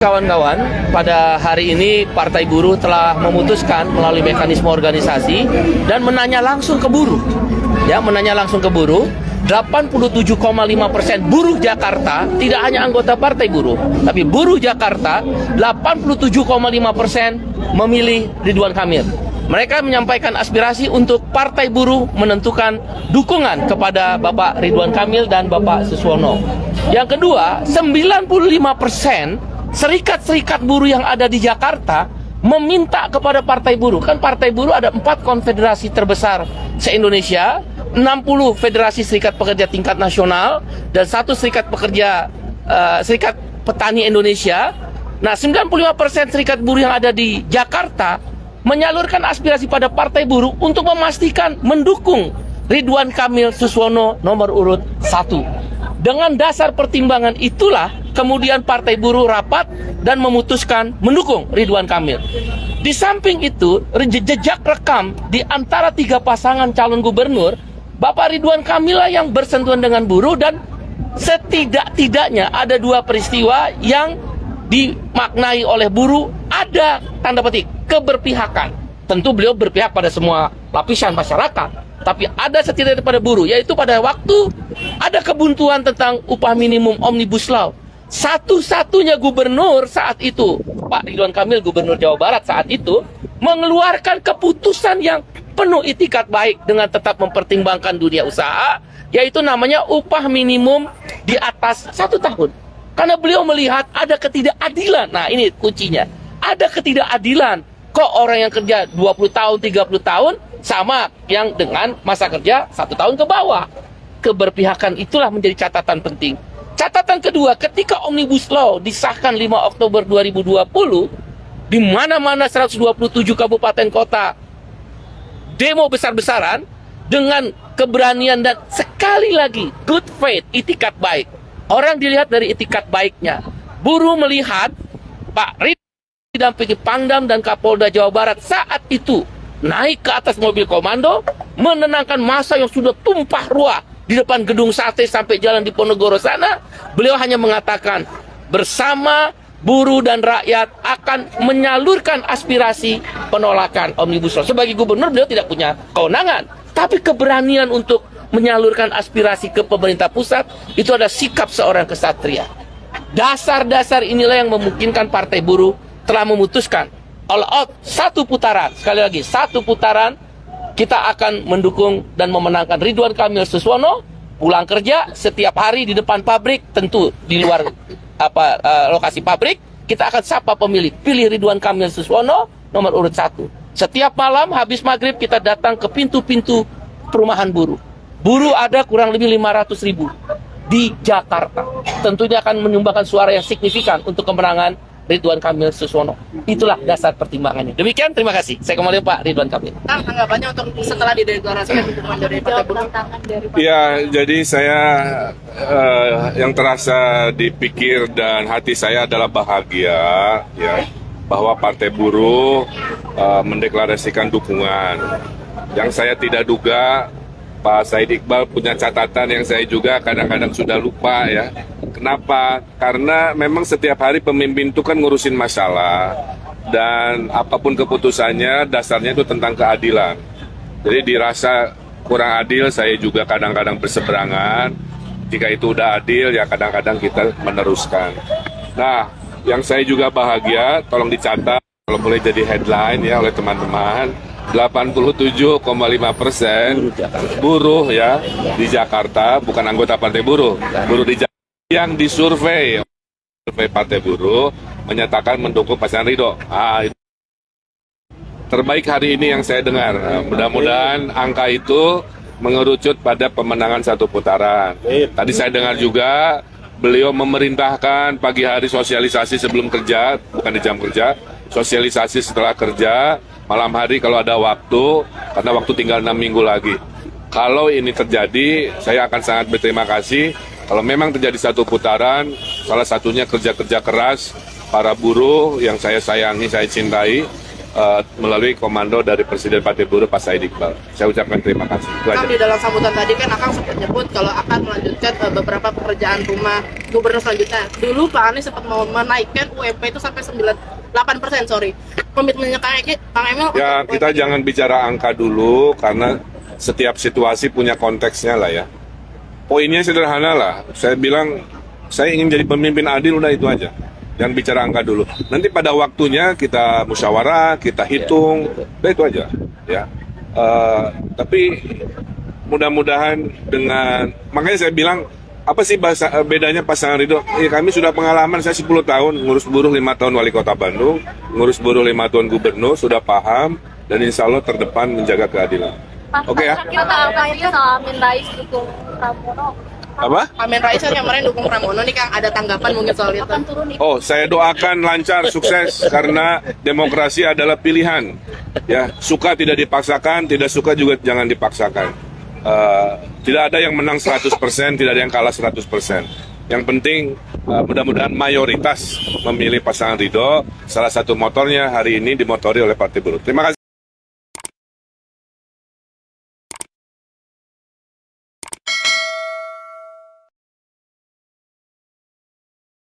Kawan-kawan, pada hari ini Partai Buruh telah memutuskan melalui mekanisme organisasi dan menanya langsung ke buruh. Ya, menanya langsung ke buruh. 87,5% buruh Jakarta, tidak hanya anggota Partai Buruh, tapi buruh Jakarta 87,5% memilih Ridwan Kamil. Mereka menyampaikan aspirasi untuk Partai Buruh menentukan dukungan kepada Bapak Ridwan Kamil dan Bapak Suswono. Yang kedua, 95% serikat-serikat buruh yang ada di Jakarta meminta kepada Partai Buruh. Kan Partai Buruh ada 4 konfederasi terbesar se-Indonesia, 60 federasi serikat pekerja tingkat nasional, dan 1 serikat pekerja serikat petani Indonesia. Nah, 95% serikat buruh yang ada di Jakarta menyalurkan aspirasi pada Partai Buruh untuk memastikan mendukung Ridwan Kamil Suswono nomor urut 1. Dengan dasar pertimbangan itulah kemudian Partai Buruh rapat dan memutuskan mendukung Ridwan Kamil. Di samping itu, jejak rekam di antara 3 pasangan calon gubernur, Bapak Ridwan Kamil lah yang bersentuhan dengan buruh, dan setidak-tidaknya ada 2 peristiwa yang dimaknai oleh buruh ada tanda petik keberpihakan. Tentu beliau berpihak pada semua lapisan masyarakat, tapi ada setidaknya pada buruh, yaitu pada waktu ada kebuntuan tentang upah minimum Omnibus Law. Satu-satunya gubernur saat itu, Pak Ridwan Kamil, gubernur Jawa Barat saat itu, mengeluarkan keputusan yang penuh itikat baik dengan tetap mempertimbangkan dunia usaha, yaitu namanya upah minimum di atas 1 tahun. Karena beliau melihat ada ketidakadilan. Nah, ini kuncinya. Ada ketidakadilan. Kok orang yang kerja 20 tahun, 30 tahun sama yang dengan masa kerja 1 tahun ke bawah. Keberpihakan itulah menjadi catatan penting. Catatan kedua, ketika Omnibus Law disahkan 5 Oktober 2020, di mana-mana 127 kabupaten kota demo besar-besaran dengan keberanian dan sekali lagi good faith, itikat baik. Orang dilihat dari itikat baiknya. Buruh melihat Pak Ridwan didampingi Pangdam dan Kapolda Jawa Barat saat itu naik ke atas mobil komando, menenangkan massa yang sudah tumpah ruah di depan gedung sate sampai jalan di Ponegoro sana. Beliau hanya mengatakan bersama buruh dan rakyat akan menyalurkan aspirasi penolakan Omnibus Law. Sebagai gubernur beliau tidak punya kewenangan, tapi keberanian untuk menyalurkan aspirasi ke pemerintah pusat itu ada sikap seorang kesatria. Dasar-dasar inilah yang memungkinkan Partai Buruh telah memutuskan all out 1 putaran. Sekali lagi, 1 putaran kita akan mendukung dan memenangkan Ridwan Kamil Suswono. Pulang kerja setiap hari di depan pabrik, tentu di luar lokasi pabrik, kita akan sapa pemilih, pilih Ridwan Kamil Suswono nomor urut 1. Setiap malam habis maghrib kita datang ke pintu-pintu perumahan buruh. Buruh ada kurang lebih 500.000 di Jakarta. Tentunya akan menyumbangkan suara yang signifikan untuk kemenangan Ridwan Kamil Suswono. Itulah dasar pertimbangannya. Demikian, terima kasih. Saya kembali Pak Ridwan Kamil. Tanggapannya untuk setelah dideklarasikan dukungan dari Partai Buruh. Ya, jadi saya yang terasa di pikir dan hati saya adalah bahagia ya bahwa Partai Buruh mendeklarasikan dukungan. Yang saya tidak duga, Pak Said Iqbal punya catatan yang saya juga kadang-kadang sudah lupa ya. Kenapa? Karena memang setiap hari pemimpin itu kan ngurusin masalah, dan apapun keputusannya dasarnya itu tentang keadilan. Jadi dirasa kurang adil, saya juga kadang-kadang berseberangan. Jika itu udah adil ya kadang-kadang kita meneruskan. Nah, yang saya juga bahagia, tolong dicatat kalau boleh jadi headline ya oleh teman-teman. 87,5% buruh ya di Jakarta, bukan anggota Partai Buruh, buruh di Jakarta yang disurvei Partai Buruh menyatakan mendukung pasangan Ridho. Itu terbaik hari ini yang saya dengar. Mudah-mudahan angka itu mengerucut pada pemenangan 1 putaran. Tadi saya dengar juga beliau memerintahkan pagi hari sosialisasi sebelum kerja, bukan di jam kerja, sosialisasi setelah kerja, malam hari kalau ada waktu, karena waktu tinggal 6 minggu lagi. Kalau ini terjadi, saya akan sangat berterima kasih. Kalau memang terjadi 1 putaran, salah satunya kerja-kerja keras para buruh yang saya sayangi, saya cintai, melalui komando dari Presiden Partai Buruh Pak Said Iqbal. Saya ucapkan terima kasih. Itu aja. Kang, di dalam sambutan tadi kan Akang sempat nyebut kalau akan melanjutkan beberapa pekerjaan rumah gubernur selanjutnya. Dulu Pak Anies sempat mau menaikkan UMP itu sampai 8%, sorry. Komitmennya Kang Emil Ya, untuk kita UMP jangan bicara angka dulu karena setiap situasi punya konteksnya lah ya. Poinnya sederhana lah. Saya bilang saya ingin jadi pemimpin adil, udah itu aja. Jangan bicara angka dulu. Nanti pada waktunya kita musyawarah, kita hitung, udah itu aja. Ya. Tapi mudah-mudahan dengan, makanya saya bilang apa sih bedanya pasangan Ridho? Kami sudah pengalaman, saya 10 tahun ngurus buruh, 5 tahun wali kota Bandung, ngurus buruh 5 tahun gubernur, sudah paham dan insya Allah terdepan menjaga keadilan. Oke ya? Apa itu soal Amin Rais dukung Pramono? Apa? Amin Rais kan kemarin dukung Pramono nih Kang, ada tanggapan mungkin soal itu? Akan turun itu. Oh, saya doakan lancar, sukses karena demokrasi adalah pilihan. Ya, suka tidak dipaksakan, tidak suka juga jangan dipaksakan. Tidak ada yang menang 100%, tidak ada yang kalah 100%. Yang penting mudah-mudahan mayoritas memilih pasangan Ridho. Salah satu motornya hari ini dimotori oleh Partai Buruh. Terima kasih.